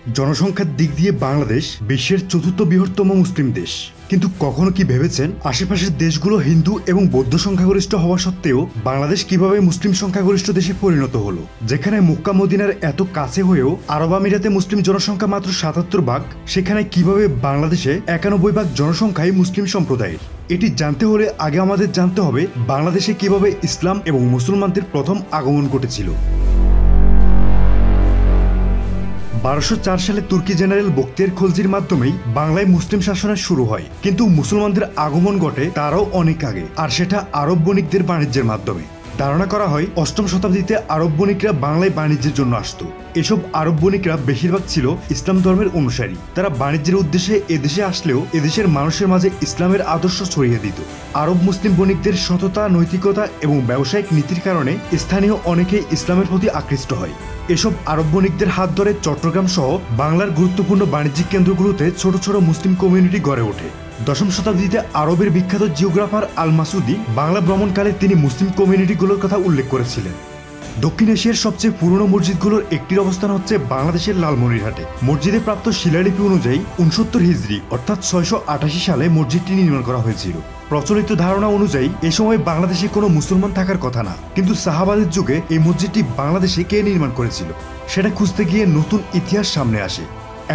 জনসংখ্যার দিক দিয়ে বাংলাদেশ বিশ্বের চতুর্থ বৃহত্তম মুসলিম দেশ। কিন্তু কখনো কি ভেবেছেন আশেপাশের দেশগুলো হিন্দু এবং বৌদ্ধ সংখ্যাগরিষ্ঠ হওয়া সত্ত্বেও বাংলাদেশ কিভাবে মুসলিম সংখ্যাগরিষ্ঠ দেশে পরিণত হলো? যেখানে মক্কা মদিনার এত কাছে হয়েও আরব আমিরাতে মুসলিম জনসংখ্যা মাত্র ৭৭ ভাগ, সেখানে কিভাবে বাংলাদেশে ৯১ ভাগ জনসংখ্যাই মুসলিম সম্প্রদায়ের? এটি জানতে হলে আগে আমাদের জানতে হবে বাংলাদেশে কিভাবে ইসলাম এবং মুসলমানদের প্রথম আগমন ঘটেছিল। ১২০৪ সালে তুর্কি জেনারেল বখতিয়ার খলজির মাধ্যমেই বাংলায় মুসলিম শাসনের শুরু হয়, কিন্তু মুসলমানদের আগমন ঘটে তারও অনেক আগে, আর সেটা আরব বণিকদের বাণিজ্যের মাধ্যমে। ধারণা করা হয় অষ্টম শতাব্দীতে আরব বণিকরা বাংলায় বাণিজ্যের জন্য আসতো। এসব আরব বণিকরা বেশিরভাগ ছিল ইসলাম ধর্মের অনুসারী। তারা বাণিজ্যের উদ্দেশ্যে এদেশে আসলেও এদেশের মানুষের মাঝে ইসলামের আদর্শ ছড়িয়ে দিত। আরব মুসলিম বণিকদের সততা, নৈতিকতা এবং ব্যবসায়িক নীতির কারণে স্থানীয় অনেকেই ইসলামের প্রতি আকৃষ্ট হয়। এসব আরব বণিকদের হাত ধরে চট্টগ্রাম সহ বাংলার গুরুত্বপূর্ণ বাণিজ্যিক কেন্দ্রগুলোতে ছোট ছোট মুসলিম কমিউনিটি গড়ে ওঠে। দশম শতাব্দীতে আরবের বিখ্যাত জিওগ্রাফার আল মাসুদি বাংলা ভ্রমণকালে তিনি মুসলিম কমিউনিটিগুলোর কথা উল্লেখ করেছিলেন। দক্ষিণ এশিয়ার সবচেয়ে পুরনো মসজিদগুলোর একটির অবস্থান হচ্ছে বাংলাদেশের লালমনিরহাটে। মসজিদে প্রাপ্ত শিলালিপি অনুযায়ী ৬৯ হিজরি অর্থাৎ ৬৮৮ সালে মসজিদটি নির্মাণ করা হয়েছিল। প্রচলিত ধারণা অনুযায়ী এ সময় বাংলাদেশে কোনো মুসলমান থাকার কথা না, কিন্তু সাহাবাদের যুগে এই মসজিদটি বাংলাদেশে কে নির্মাণ করেছিল সেটা খুঁজতে গিয়ে নতুন ইতিহাস সামনে আসে।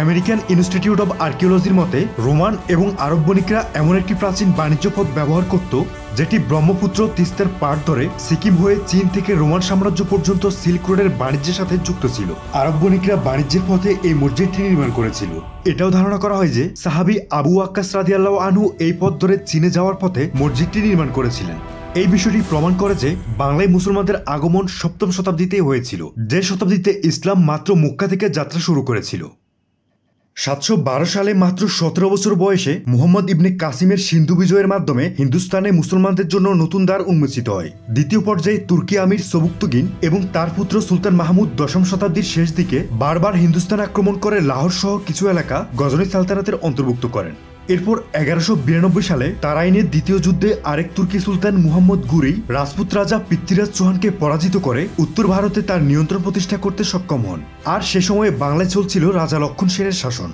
আমেরিকান ইনস্টিটিউট অব আর্কিওলজির মতে রোমান এবং আরব বণিকরা এমন একটি প্রাচীন বাণিজ্য পথ ব্যবহার করত যেটি ব্রহ্মপুত্র তিস্তার পাড় ধরে সিকিম হয়ে চীন থেকে রোমান সাম্রাজ্য পর্যন্ত সিল্ক রোডের বাণিজ্যের সাথে যুক্ত ছিল। আরব বণিকরা বাণিজ্যের পথে এই মসজিদটি নির্মাণ করেছিল। এটাও ধারণা করা হয় যে সাহাবী আবু ওয়াক্কাস রাদিয়াল্লাহু আনহু এই পথ ধরে চীনে যাওয়ার পথে মসজিদটি নির্মাণ করেছিলেন। এই বিষয়টি প্রমাণ করে যে বাংলায় মুসলমানদের আগমন সপ্তম শতাব্দীতেই হয়েছিল, যে শতাব্দীতে ইসলাম মাত্র মক্কা থেকে যাত্রা শুরু করেছিল। ৭১২ সালে মাত্র ১৭ বছর বয়সে মুহাম্মদ ইবনে কাসিমের সিন্ধু বিজয়ের মাধ্যমে হিন্দুস্তানে মুসলমানদের জন্য নতুন দ্বার উন্মোচিত হয়। দ্বিতীয় পর্যায়ে তুর্কি আমির সবুকতুগিন এবং তার পুত্র সুলতান মাহমুদ দশম শতাব্দীর শেষ দিকে বারবার হিন্দুস্তান আক্রমণ করে লাহোর সহ কিছু এলাকা গজনী সালতানাতের অন্তর্ভুক্ত করেন। এরপর ১১৯২ সালে তারাইনের দ্বিতীয় যুদ্ধে আরেক তুর্কি সুলতান মুহাম্মদ গুরি রাজপুত রাজা পৃথ্বীরাজ চৌহানকে পরাজিত করে উত্তর ভারতে তার নিয়ন্ত্রণ প্রতিষ্ঠা করতে সক্ষম হন। আর সে সময়ে বাংলায় চলছিল রাজা লক্ষণ সেনের শাসন।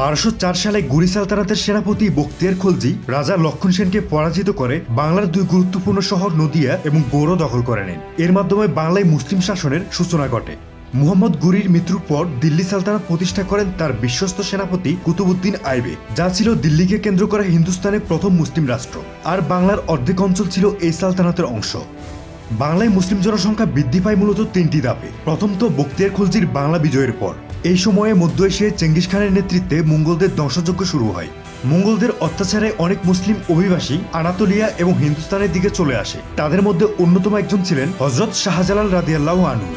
১২০৪ সালে গুরি সালতানাতের সেনাপতি বখতিয়ার খলজি রাজা লক্ষণ সেনকে পরাজিত করে বাংলার দুই গুরুত্বপূর্ণ শহর নদিয়া এবং গৌড় দখল করে নেন। এর মাধ্যমে বাংলায় মুসলিম শাসনের সূচনা ঘটে। মুহাম্মদ গুরির মৃত্যুর পর দিল্লি সালতানাত প্রতিষ্ঠা করেন তার বিশ্বস্ত সেনাপতি কুতুবউদ্দিন আইবে, যা ছিল দিল্লিকে কেন্দ্র করে হিন্দুস্তানের প্রথম মুসলিম রাষ্ট্র। আর বাংলার অর্ধেক অঞ্চল ছিল এই সালতানাতের অংশ। বাংলায় মুসলিম জনসংখ্যা বৃদ্ধি পায় মূলত তিনটি ধাপে। প্রথমত বখতিয়ার খলজির বাংলা বিজয়ের পর। এই সময়ে মধ্য এশিয়ায় চেঙ্গিস খানের নেতৃত্বে মঙ্গলদের ধ্বংসযজ্ঞ শুরু হয়। মঙ্গলদের অত্যাচারে অনেক মুসলিম অভিবাসী আনাতোলিয়া এবং হিন্দুস্তানের দিকে চলে আসে। তাদের মধ্যে অন্যতম একজন ছিলেন হযরত শাহজালাল রাদিয়াল্লাহু আনহু।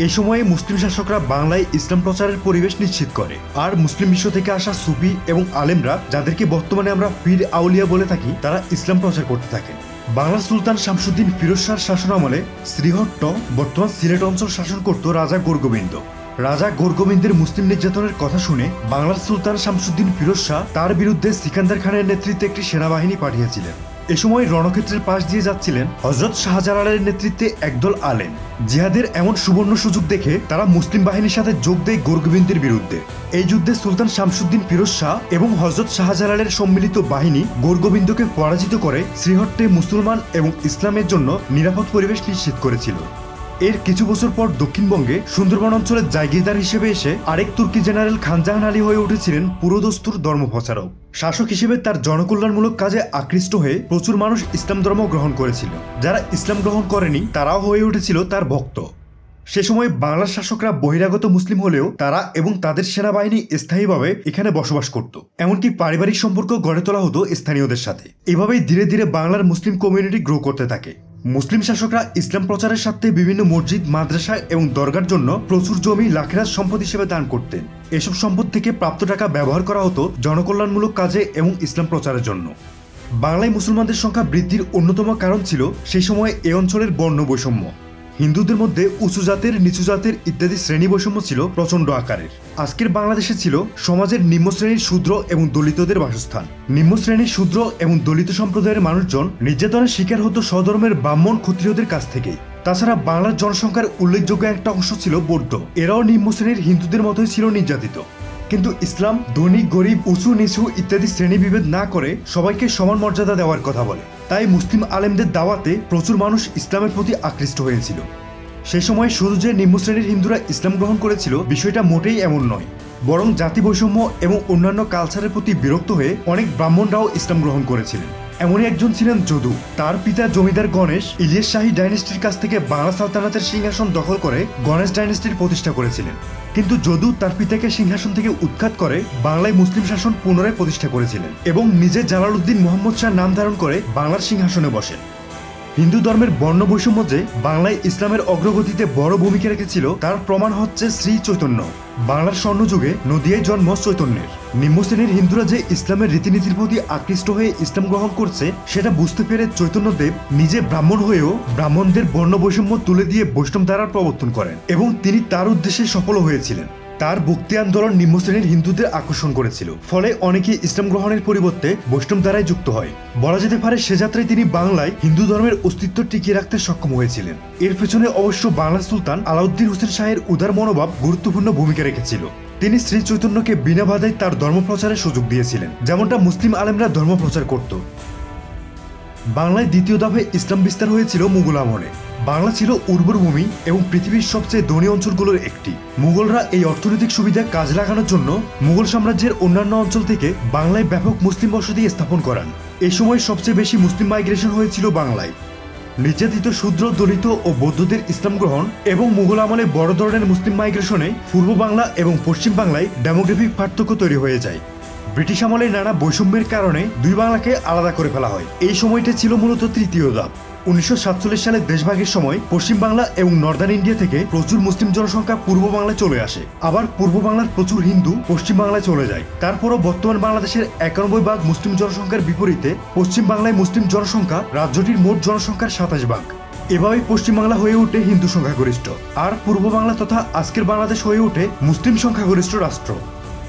এই সময়ে মুসলিম শাসকরা বাংলায় ইসলাম প্রচারের পরিবেশ নিশ্চিত করে, আর মুসলিম বিশ্ব থেকে আসা সুফি এবং আলেমরা, যাদেরকে বর্তমানে আমরা পীর আউলিয়া বলে থাকি, তারা ইসলাম প্রচার করতে থাকেন। বাংলার সুলতান শামসুদ্দীন ফিরোজ শাহর শাসনামলে শ্রীহট্ট বর্তমান সিলেট অঞ্চল শাসন করত রাজা গোরগোবিন্দ। রাজা গোরগোবিন্দের মুসলিম নির্যাতনের কথা শুনে বাংলার সুলতান শামসুদ্দীন ফিরোজ শাহ তার বিরুদ্ধে সিকান্দার খানের নেতৃত্বে একটি সেনাবাহিনী পাঠিয়েছিলেন। এ সময় রণক্ষেত্রের পাশ দিয়ে যাচ্ছিলেন হযরত শাহজালালের নেতৃত্বে একদল আলেম। জিহাদের এমন সুবর্ণ সুযোগ দেখে তারা মুসলিম বাহিনীর সাথে যোগ দেয় গোরগোবিন্দের বিরুদ্ধে। এই যুদ্ধে সুলতান শামসুদ্দীন ফিরোজ শাহ এবং হযরত শাহজালালের সম্মিলিত বাহিনী গোরগোবিন্দকে পরাজিত করে শ্রীহট্টে মুসলমান এবং ইসলামের জন্য নিরাপদ পরিবেশ নিশ্চিত করেছিল। এর কিছু বছর পর দক্ষিণবঙ্গে সুন্দরবন অঞ্চলের জায়গিরদার হিসেবে এসে আরেক তুর্কি জেনারেল খানজাহান আলী হয়ে উঠেছিলেন পুরোদস্তুর ধর্মপ্রচারক। শাসক হিসেবে তার জনকল্যাণমূলক কাজে আকৃষ্ট হয়ে প্রচুর মানুষ ইসলাম ধর্ম গ্রহণ করেছিল। যারা ইসলাম গ্রহণ করেনি তারাও হয়ে উঠেছিল তার ভক্ত। সে সময় বাংলার শাসকরা বহিরাগত মুসলিম হলেও তারা এবং তাদের সেনাবাহিনী স্থায়ীভাবে এখানে বসবাস করত। এমনকি পারিবারিক সম্পর্ক গড়ে তোলা হতো স্থানীয়দের সাথে। এভাবেই ধীরে ধীরে বাংলার মুসলিম কমিউনিটি গ্রো করতে থাকে। মুসলিম শাসকরা ইসলাম প্রচারের সাথে বিভিন্ন মসজিদ, মাদ্রাসা এবং দরগার জন্য প্রচুর জমি লাখেরাজ সম্পদ হিসেবে দান করতেন। এসব সম্পদ থেকে প্রাপ্ত টাকা ব্যবহার করা হতো জনকল্যাণমূলক কাজে এবং ইসলাম প্রচারের জন্য। বাংলায় মুসলমানদের সংখ্যা বৃদ্ধির অন্যতম কারণ ছিল সেই সময়ে এ অঞ্চলের বর্ণ বৈষম্য। হিন্দুদের মধ্যে উঁচু জাতের, নিচু জাতের ইত্যাদি শ্রেণী বৈষম্য ছিল প্রচণ্ড আকারের। আজকের বাংলাদেশে ছিল সমাজের নিম্ন শ্রেণীর শূদ্র এবং দলিতদের বাসস্থান। নিম্ন শ্রেণীর শূদ্র এবং দলিত সম্প্রদায়ের মানুষজন নির্যাতনের শিকার হতো স্বধর্মের ব্রাহ্মণ ক্ষত্রিয়দের কাছ থেকেই। তাছাড়া বাংলার জনসংখ্যার উল্লেখযোগ্য একটা অংশ ছিল বৌদ্ধ। এরাও নিম্ন শ্রেণীর হিন্দুদের মতোই ছিল নির্যাতিত। কিন্তু ইসলাম ধনী গরিব উঁচু নিচু ইত্যাদি শ্রেণীবিভেদ না করে সবাইকে সমান মর্যাদা দেওয়ার কথা বলে। তাই মুসলিম আলেমদের দাওয়াতে প্রচুর মানুষ ইসলামের প্রতি আকৃষ্ট হয়েছিল। সেই সময় শুধু যে নিম্ন শ্রেণীর হিন্দুরা ইসলাম গ্রহণ করেছিল বিষয়টা মোটেই এমন নয়, বরং জাতি বৈষম্য এবং অন্যান্য কালচারের প্রতি বিরক্ত হয়ে অনেক ব্রাহ্মণরাও ইসলাম গ্রহণ করেছিলেন। এমনই একজন ছিলেন যদু। তার পিতা জমিদার গণেশ ইলিয়াস শাহী ডাইনেস্টির কাছ থেকে বাংলা সালতানাতের সিংহাসন দখল করে গণেশ ডাইনেস্টির প্রতিষ্ঠা করেছিলেন। কিন্তু যদু তার পিতাকে সিংহাসন থেকে উৎখাত করে বাংলায় মুসলিম শাসন পুনরায় প্রতিষ্ঠা করেছিলেন এবং নিজে জালালউদ্দিন মুহাম্মদ শাহ নাম ধারণ করে বাংলার সিংহাসনে বসেন। হিন্দু ধর্মের বর্ণ বৈষম্য যে বাংলায় ইসলামের অগ্রগতিতে বড় ভূমিকা রেখেছিল তার প্রমাণ হচ্ছে শ্রী চৈতন্য। বাংলার স্বর্ণযুগে নদিয়ায় জন্ম চৈতন্যের। নিম্ন শ্রেণীর হিন্দুরা যে ইসলামের রীতিনীতির প্রতি আকৃষ্ট হয়ে ইসলাম গ্রহণ করছে সেটা বুঝতে পেরে চৈতন্যদেব নিজে ব্রাহ্মণ হয়েও ব্রাহ্মণদের বর্ণ বৈষম্য তুলে দিয়ে বৈষ্ণব ধারার প্রবর্তন করেন এবং তিনি তার উদ্দেশ্যে সফল হয়েছিলেন। তার ভক্তি আন্দোলন নিম্ন শ্রেণীর হিন্দুদের আকর্ষণ করেছিল, ফলে অনেকে ইসলাম গ্রহণের পরিবর্তে বৈষ্ণব ধারায় যুক্ত হয়। বলা যেতে পারে সে যাত্রায় তিনি বাংলায় হিন্দু ধর্মের অস্তিত্ব টিকিয়ে রাখতে সক্ষম হয়েছিলেন। এর পেছনে অবশ্য বাংলার সুলতান আলাউদ্দিন হোসেন শাহের উদার মনোভাব গুরুত্বপূর্ণ ভূমিকা রেখেছিল। তিনি শ্রী চৈতন্যকে বিনা বাধায় তার ধর্ম প্রচারের সুযোগ দিয়েছিলেন, যেমনটা মুসলিম আলেমরা ধর্ম প্রচার করত। বাংলায় দ্বিতীয় ধাপে ইসলাম বিস্তার হয়েছিল মুঘল আমলে। বাংলা ছিল উর্বর ভূমি এবং পৃথিবীর সবচেয়ে ধনী অঞ্চলগুলোর একটি। মুঘলরা এই অর্থনৈতিক সুবিধা কাজ লাগানোর জন্য মুঘল সাম্রাজ্যের অন্যান্য অঞ্চল থেকে বাংলায় ব্যাপক মুসলিম বসতি স্থাপন করান। এই সময় সবচেয়ে বেশি মুসলিম মাইগ্রেশন হয়েছিল বাংলায়। নির্যাতিত শূদ্র, দলিত ও বৌদ্ধদের ইসলাম গ্রহণ এবং মুঘল আমলে বড় ধরনের মুসলিম মাইগ্রেশনে পূর্ব বাংলা এবং পশ্চিম বাংলায় ডেমোগ্রাফিক পার্থক্য তৈরি হয়ে যায়। ব্রিটিশ আমলে নানা বৈষম্যের কারণে দুই বাংলাকে আলাদা করে ফেলা হয়। এই সময়টা ছিল মূলত তৃতীয় ধাপ। 1947 সালে দেশভাগের সময় পশ্চিম বাংলা এবং নর্দার্ন ইন্ডিয়া থেকে প্রচুর মুসলিম জনসংখ্যা পূর্ব বাংলায় চলে আসে। আবার পূর্ব বাংলার প্রচুর হিন্দু পশ্চিম বাংলায় চলে যায়। তারপরও বর্তমান বাংলাদেশের 91% মুসলিম জনসংখ্যার বিপরীতে পশ্চিম বাংলায় মুসলিম জনসংখ্যা রাজ্যটির মোট জনসংখ্যার 27%। এভাবেই পশ্চিম বাংলা হয়ে ওঠে হিন্দু সংখ্যাগরিষ্ঠ, আর পূর্ব বাংলা তথা আজকের বাংলাদেশ হয়ে ওঠে মুসলিম সংখ্যাগরিষ্ঠ রাষ্ট্র।